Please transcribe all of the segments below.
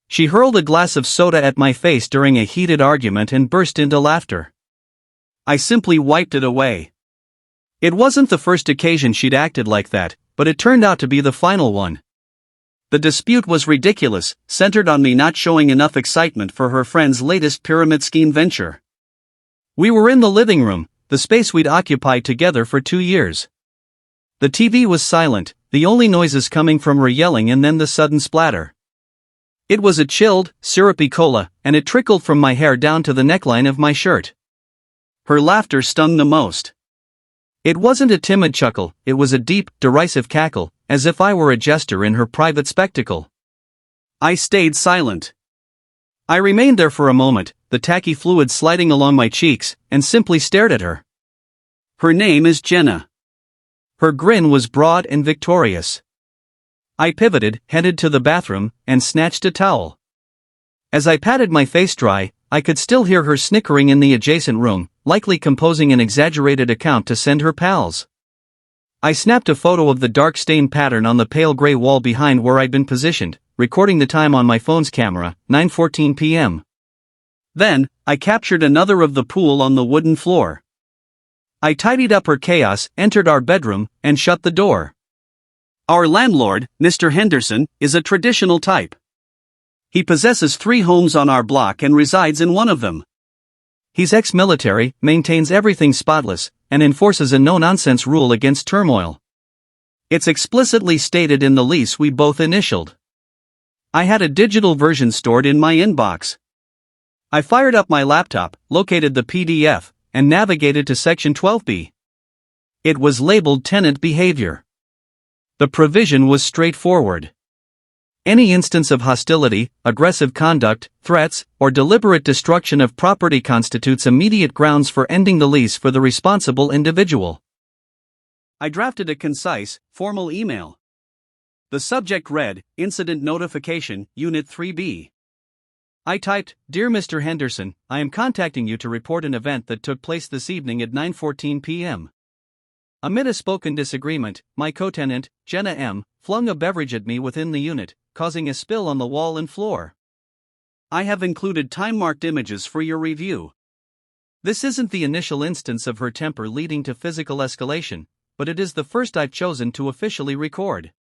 She hurled a glass of soda at my face during a heated argument and burst into laughter. I simply wiped it away. It wasn't the first occasion she'd acted like that, but it turned out to be the final one. The dispute was ridiculous, centered on me not showing enough excitement for her friend's latest pyramid scheme venture. We were in the living room, the space we'd occupied together for 2 years. The TV was silent, the only noises coming from her yelling and then the sudden splatter. It was a chilled, syrupy cola, and it trickled from my hair down to the neckline of my shirt. Her laughter stung the most. It wasn't a timid chuckle, it was a deep, derisive cackle, as if I were a jester in her private spectacle. I stayed silent. I remained there for a moment, the tacky fluid sliding along my cheeks, and simply stared at her. Her name is Jenna. Her grin was broad and victorious. I pivoted, headed to the bathroom, and snatched a towel. As I patted my face dry, I could still hear her snickering in the adjacent room, likely composing an exaggerated account to send her pals. I snapped a photo of the dark stain pattern on the pale gray wall behind where I'd been positioned, recording the time on my phone's camera, 9:14 p.m. Then, I captured another of the pool on the wooden floor. I tidied up her chaos, entered our bedroom, and shut the door. Our landlord, Mr. Henderson, is a traditional type. He possesses 3 homes on our block and resides in one of them. He's ex-military, maintains everything spotless, and enforces a no-nonsense rule against turmoil. It's explicitly stated in the lease we both initialed. I had a digital version stored in my inbox. I fired up my laptop, located the PDF, and navigated to Section 12B. It was labeled Tenant Behavior. The provision was straightforward. Any instance of hostility, aggressive conduct, threats, or deliberate destruction of property constitutes immediate grounds for ending the lease for the responsible individual. I drafted a concise, formal email. The subject read, Incident Notification, Unit 3B. I typed, Dear Mr. Henderson, I am contacting you to report an event that took place this evening at 9:14 p.m. Amid a spoken disagreement, my co-tenant, Jenna M., flung a beverage at me within the unit, causing a spill on the wall and floor. I have included time-marked images for your review. This isn't the initial instance of her temper leading to physical escalation, but it is the first I've chosen to officially record.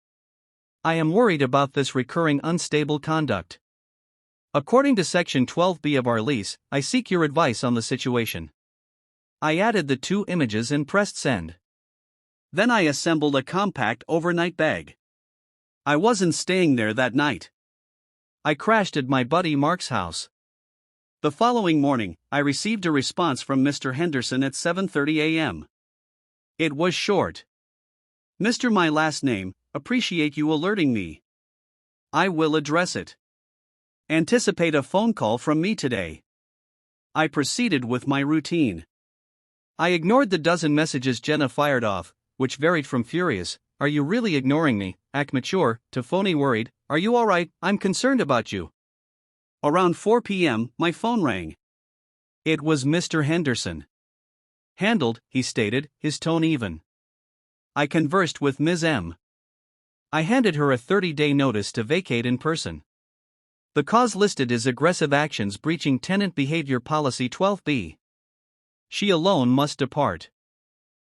I am worried about this recurring unstable conduct. According to Section 12B of our lease, I seek your advice on the situation. I added the 2 images and pressed send. Then I assembled a compact overnight bag. I wasn't staying there that night. I crashed at my buddy Mark's house. The following morning, I received a response from Mr. Henderson at 7:30 a.m. It was short. Mr. My last name, appreciate you alerting me. I will address it. Anticipate a phone call from me today. I proceeded with my routine. I ignored the dozen messages Jenna fired off, which varied from furious, Are you really ignoring me? Act mature, to phony worried, Are you alright? I'm concerned about you. Around 4 p.m., my phone rang. It was Mr. Henderson. Handled, he stated, his tone even. I conversed with Ms. M. I handed her a 30-day notice to vacate in person. The cause listed is aggressive actions breaching Tenant Behavior Policy 12B. She alone must depart.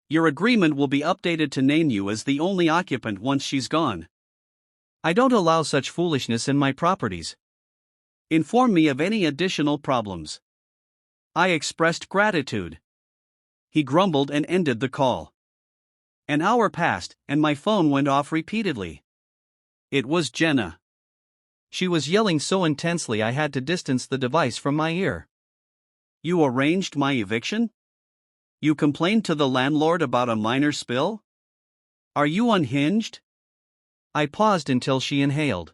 Your agreement will be updated to name you as the only occupant once she's gone. I don't allow such foolishness in my properties. Inform me of any additional problems. I expressed gratitude. He grumbled and ended the call. An hour passed, and my phone went off repeatedly. It was Jenna. She was yelling so intensely I had to distance the device from my ear. You arranged my eviction? You complained to the landlord about a minor spill? Are you unhinged? I paused until she inhaled.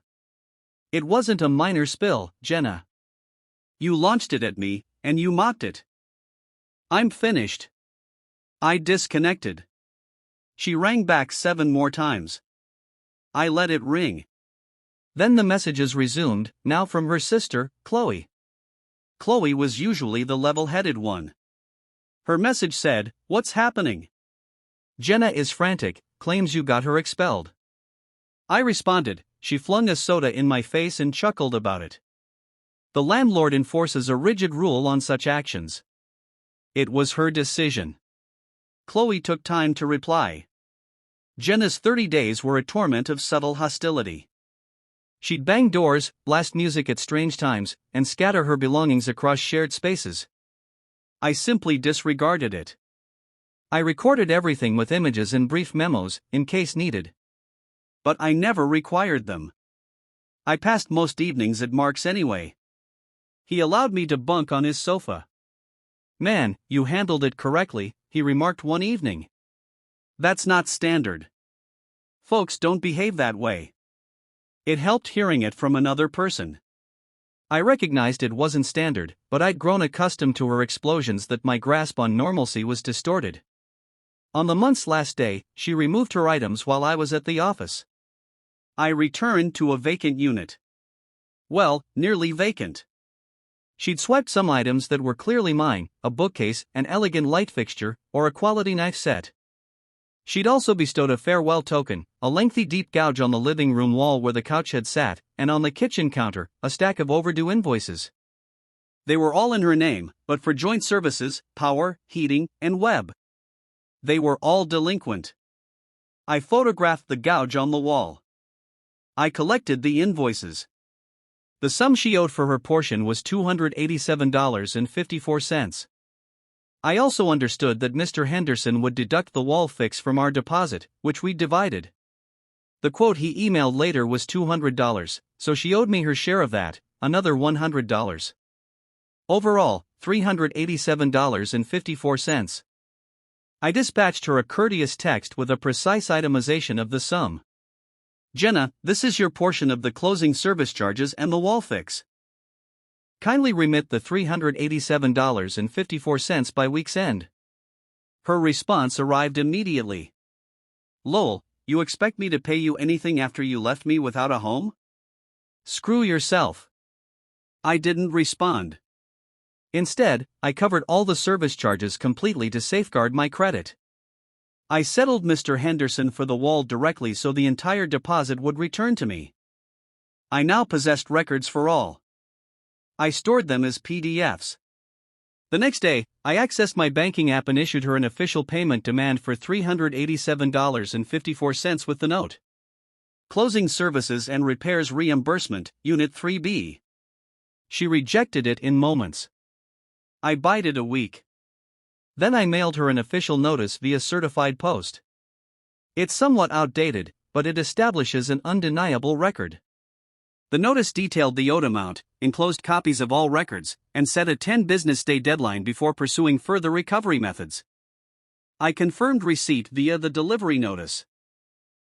It wasn't a minor spill, Jenna. You launched it at me, and you mocked it. I'm finished. I disconnected. She rang back 7 more times. I let it ring. Then the messages resumed, now from her sister, Chloe. Chloe was usually the level-headed one. Her message said, What's happening? Jenna is frantic, claims you got her expelled. I responded, she flung a soda in my face and chuckled about it. The landlord enforces a rigid rule on such actions. It was her decision. Chloe took time to reply. Jenna's 30 days were a torment of subtle hostility. She'd bang doors, blast music at strange times, and scatter her belongings across shared spaces. I simply disregarded it. I recorded everything with images and brief memos, in case needed. But I never required them. I passed most evenings at Mark's anyway. He allowed me to bunk on his sofa. "Man, you handled it correctly," he remarked one evening. "That's not standard. Folks don't behave that way." It helped hearing it from another person. I recognized it wasn't standard, but I'd grown accustomed to her explosions that my grasp on normalcy was distorted. On the month's last day, she removed her items while I was at the office. I returned to a vacant unit. Well, nearly vacant. She'd swiped some items that were clearly mine, a bookcase, an elegant light fixture, or a quality knife set. She'd also bestowed a farewell token, a lengthy deep gouge on the living room wall where the couch had sat, and on the kitchen counter, a stack of overdue invoices. They were all in her name, but for joint services, power, heating, and web. They were all delinquent. I photographed the gouge on the wall. I collected the invoices. The sum she owed for her portion was $287.54. I also understood that Mr. Henderson would deduct the wall fix from our deposit, which we divided. The quote he emailed later was $200, so she owed me her share of that, another $100. Overall, $387.54. I dispatched her a courteous text with a precise itemization of the sum. "Jenna, this is your portion of the closing service charges and the wall fix. Kindly remit the $387.54 by week's end." Her response arrived immediately. "Lol, you expect me to pay you anything after you left me without a home? Screw yourself." I didn't respond. Instead, I covered all the service charges completely to safeguard my credit. I settled Mr. Henderson for the wall directly so the entire deposit would return to me. I now possessed records for all. I stored them as PDFs. The next day, I accessed my banking app and issued her an official payment demand for $387.54 with the note: "Closing services and repairs reimbursement, Unit 3B. She rejected it in moments. I bided a week. Then I mailed her an official notice via certified post. It's somewhat outdated, but it establishes an undeniable record. The notice detailed the owed amount, enclosed copies of all records, and set a 10-business-day deadline before pursuing further recovery methods. I confirmed receipt via the delivery notice.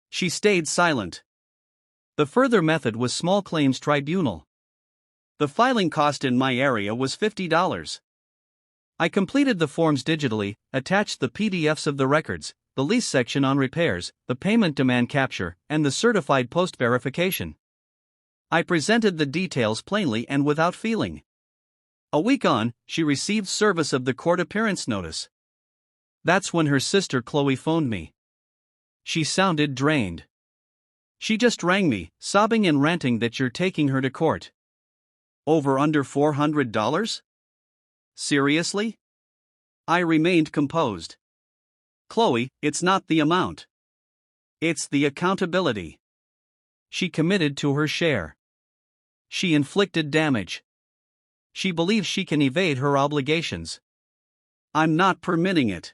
She stayed silent. The further method was small claims tribunal. The filing cost in my area was $50. I completed the forms digitally, attached the PDFs of the records, the lease section on repairs, the payment demand capture, and the certified post verification. I presented the details plainly and without feeling. A week on, she received service of the court appearance notice. That's when her sister Chloe phoned me. She sounded drained. She just rang me, sobbing and ranting that you're taking her to court. Over under $400? Seriously? I remained composed. "Chloe, it's not the amount. It's the accountability." She committed to her share. She inflicted damage. She believes she can evade her obligations. I'm not permitting it.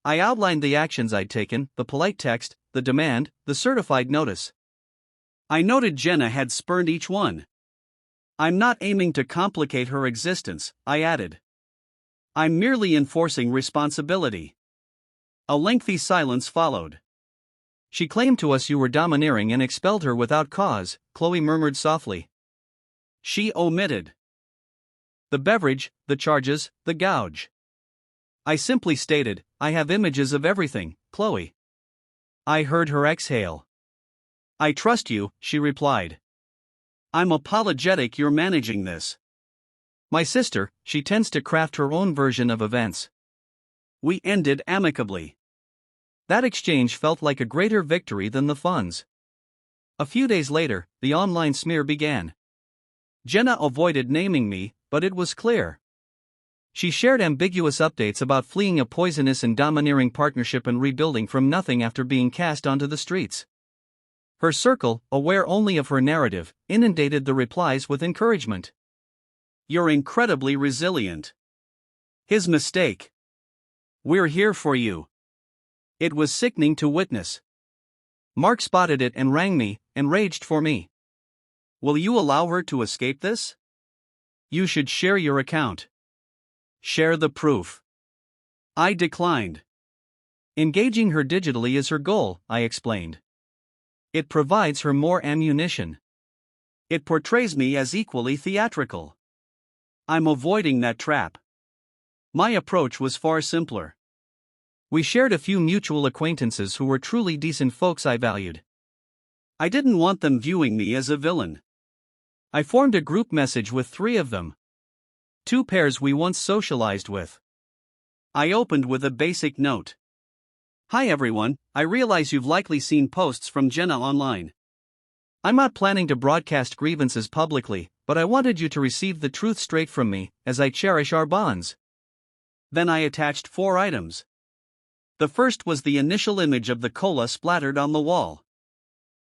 I outlined the actions I'd taken, the polite text, the demand, the certified notice. I noted Jenna had spurned each one. "I'm not aiming to complicate her existence," I added. "I'm merely enforcing responsibility." A lengthy silence followed. "She claimed to us you were domineering and expelled her without cause," Chloe murmured softly. She omitted the beverage, the charges, the gouge. I simply stated, "I have images of everything, Chloe." I heard her exhale. "I trust you," she replied. "I'm apologetic you're managing this." My sister, she tends to craft her own version of events. We ended amicably. That exchange felt like a greater victory than the funds. A few days later, the online smear began. Jenna avoided naming me, but it was clear. She shared ambiguous updates about fleeing a poisonous and domineering partnership and rebuilding from nothing after being cast onto the streets. Her circle, aware only of her narrative, inundated the replies with encouragement. "You're incredibly resilient. His mistake. We're here for you." It was sickening to witness. Mark spotted it and rang me, enraged for me. "Will you allow her to escape this? You should share your account. Share the proof." I declined. Engaging her digitally is her goal, I explained. It provides her more ammunition. It portrays me as equally theatrical. I'm avoiding that trap. My approach was far simpler. We shared a few mutual acquaintances who were truly decent folks I valued. I didn't want them viewing me as a villain. I formed a group message with 3 of them. 2 pairs we once socialized with. I opened with a basic note. "Hi everyone, I realize you've likely seen posts from Jenna online. I'm not planning to broadcast grievances publicly, but I wanted you to receive the truth straight from me, as I cherish our bonds." Then I attached 4 items. The first was the initial image of the cola splattered on the wall.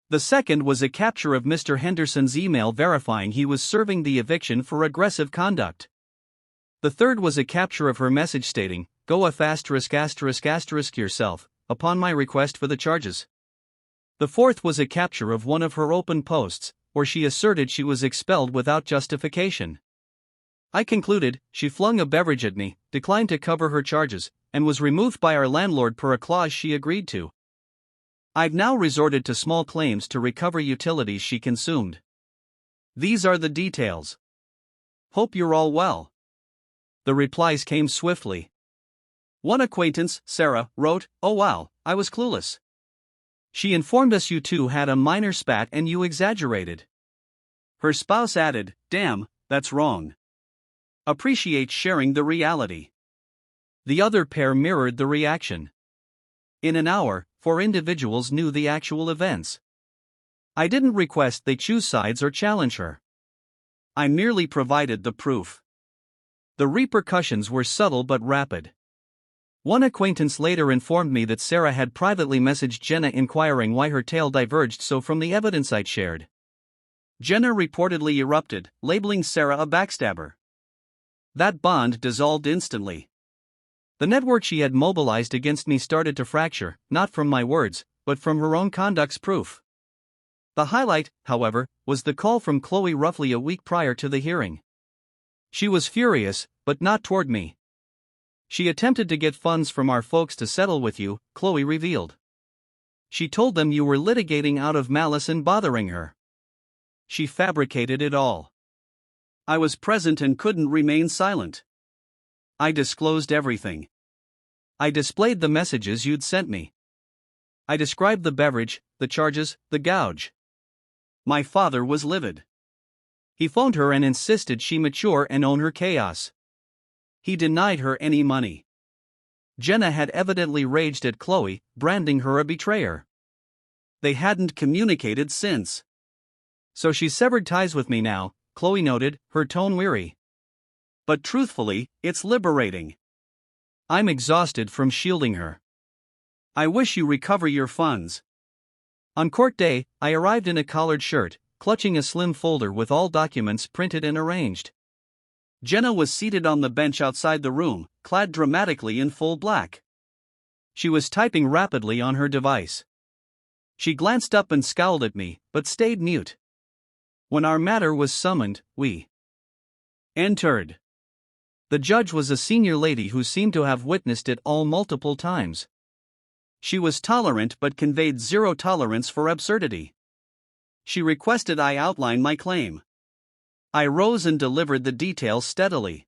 The second was a capture of Mr. Henderson's email verifying he was serving the eviction for aggressive conduct. The third was a capture of her message stating, "Go f*** yourself," upon my request for the charges. The fourth was a capture of one of her open posts, where she asserted she was expelled without justification. I concluded, she flung a beverage at me, declined to cover her charges, and was removed by our landlord per a clause she agreed to. I've now resorted to small claims to recover utilities she consumed. These are the details. Hope you're all well. The replies came swiftly. One acquaintance, Sarah, wrote, "Oh wow, I was clueless. She informed us you two had a minor spat and you exaggerated." Her spouse added, "Damn, that's wrong. Appreciate sharing the reality." The other pair mirrored the reaction. In an hour, 4 individuals knew the actual events. I didn't request they choose sides or challenge her. I merely provided the proof. The repercussions were subtle but rapid. One acquaintance later informed me that Sarah had privately messaged Jenna inquiring why her tale diverged so from the evidence I'd shared. Jenna reportedly erupted, labeling Sarah a backstabber. That bond dissolved instantly. The network she had mobilized against me started to fracture, not from my words, but from her own conduct's proof. The highlight, however, was the call from Chloe roughly a week prior to the hearing. She was furious, but not toward me. "She attempted to get funds from our folks to settle with you," Chloe revealed. "She told them you were litigating out of malice and bothering her. She fabricated it all. I was present and couldn't remain silent. I disclosed everything. I displayed the messages you'd sent me. I described the beverage, the charges, the gouge. My father was livid. He phoned her and insisted she mature and own her chaos. He denied her any money." Jenna had evidently raged at Chloe, branding her a betrayer. They hadn't communicated since. "So she severed ties with me now," Chloe noted, her tone weary. "But truthfully, it's liberating. I'm exhausted from shielding her. I wish you recover your funds." On court day, I arrived in a collared shirt, clutching a slim folder with all documents printed and arranged. Jenna was seated on the bench outside the room, clad dramatically in full black. She was typing rapidly on her device. She glanced up and scowled at me, but stayed mute. When our matter was summoned, we entered. The judge was a senior lady who seemed to have witnessed it all multiple times. She was tolerant but conveyed zero tolerance for absurdity. She requested I outline my claim. I rose and delivered the details steadily.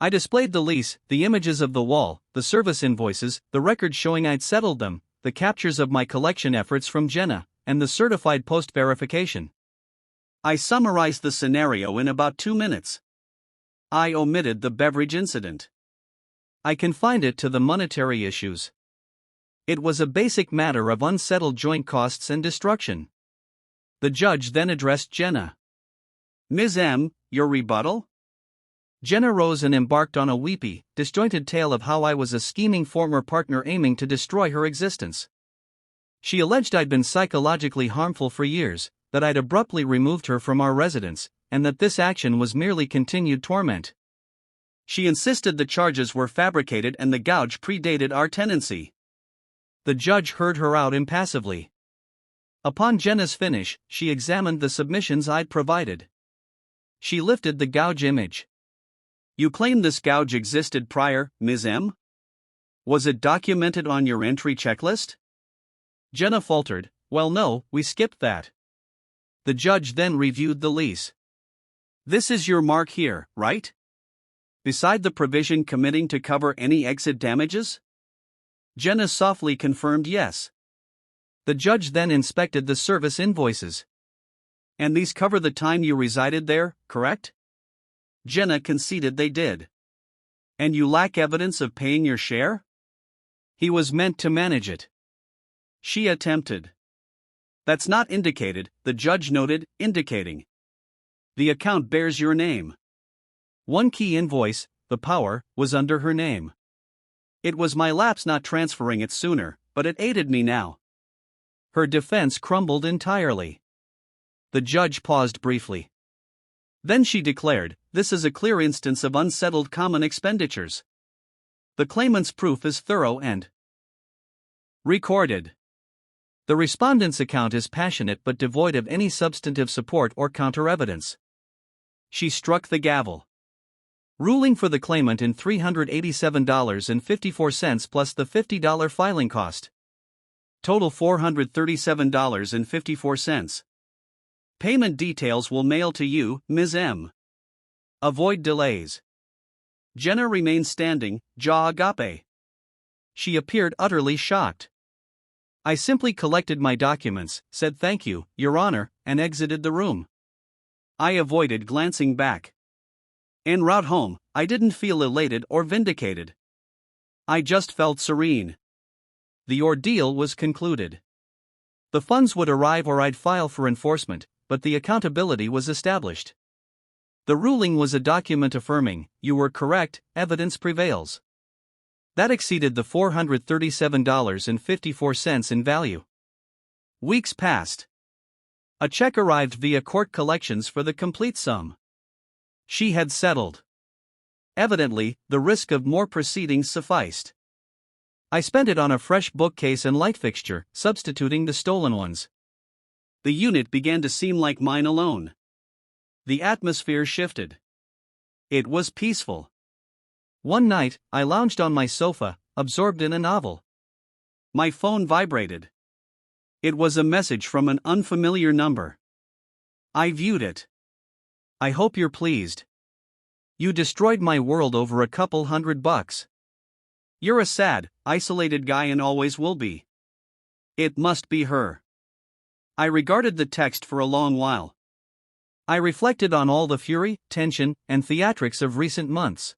I displayed the lease, the images of the wall, the service invoices, the records showing I'd settled them, the captures of my collection efforts from Jenna, and the certified post-verification. I summarized the scenario in about 2 minutes. I omitted the beverage incident. I confined it to the monetary issues. It was a basic matter of unsettled joint costs and destruction. The judge then addressed Jenna. Ms. M, your rebuttal? Jenna rose and embarked on a weepy, disjointed tale of how I was a scheming former partner aiming to destroy her existence. She alleged I'd been psychologically harmful for years, that I'd abruptly removed her from our residence, and that this action was merely continued torment. She insisted the charges were fabricated and the gouge predated our tenancy. The judge heard her out impassively. Upon Jenna's finish, she examined the submissions I'd provided. She lifted the gouge image. You claim this gouge existed prior, Ms. M? Was it documented on your entry checklist? Jenna faltered, well no, we skipped that. The judge then reviewed the lease. This is your mark here, right? Beside the provision committing to cover any exit damages? Jenna softly confirmed yes. The judge then inspected the service invoices. And these cover the time you resided there, correct? Jenna conceded they did. And you lack evidence of paying your share? He was meant to manage it. She attempted. That's not indicated, the judge noted, indicating. The account bears your name. One key invoice, the power, was under her name. It was my lapse not transferring it sooner, but it aided me now. Her defense crumbled entirely. The judge paused briefly. Then she declared, this is a clear instance of unsettled common expenditures. The claimant's proof is thorough and recorded. The respondent's account is passionate but devoid of any substantive support or counter-evidence. She struck the gavel. Ruling for the claimant in $387.54 plus the $50 filing cost. Total $437.54. Payment details will mail to you, Ms. M. Avoid delays. Jenna remained standing, jaw agape. She appeared utterly shocked. I simply collected my documents, said thank you, Your Honor, and exited the room. I avoided glancing back. En route home, I didn't feel elated or vindicated. I just felt serene. The ordeal was concluded. The funds would arrive or I'd file for enforcement, but the accountability was established. The ruling was a document affirming, you were correct, evidence prevails. That exceeded the $437.54 in value. Weeks passed. A check arrived via court collections for the complete sum. She had settled. Evidently, the risk of more proceedings sufficed. I spent it on a fresh bookcase and light fixture, substituting the stolen ones. The unit began to seem like mine alone. The atmosphere shifted. It was peaceful. One night, I lounged on my sofa, absorbed in a novel. My phone vibrated. It was a message from an unfamiliar number. I viewed it. I hope you're pleased. You destroyed my world over a couple $100. You're a sad, isolated guy and always will be. It must be her. I regarded the text for a long while. I reflected on all the fury, tension, and theatrics of recent months.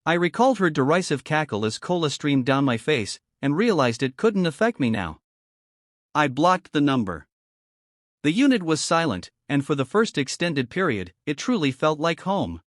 I recalled her derisive cackle as cola streamed down my face, and realized it couldn't affect me now. I blocked the number. The unit was silent, and for the first extended period, it truly felt like home.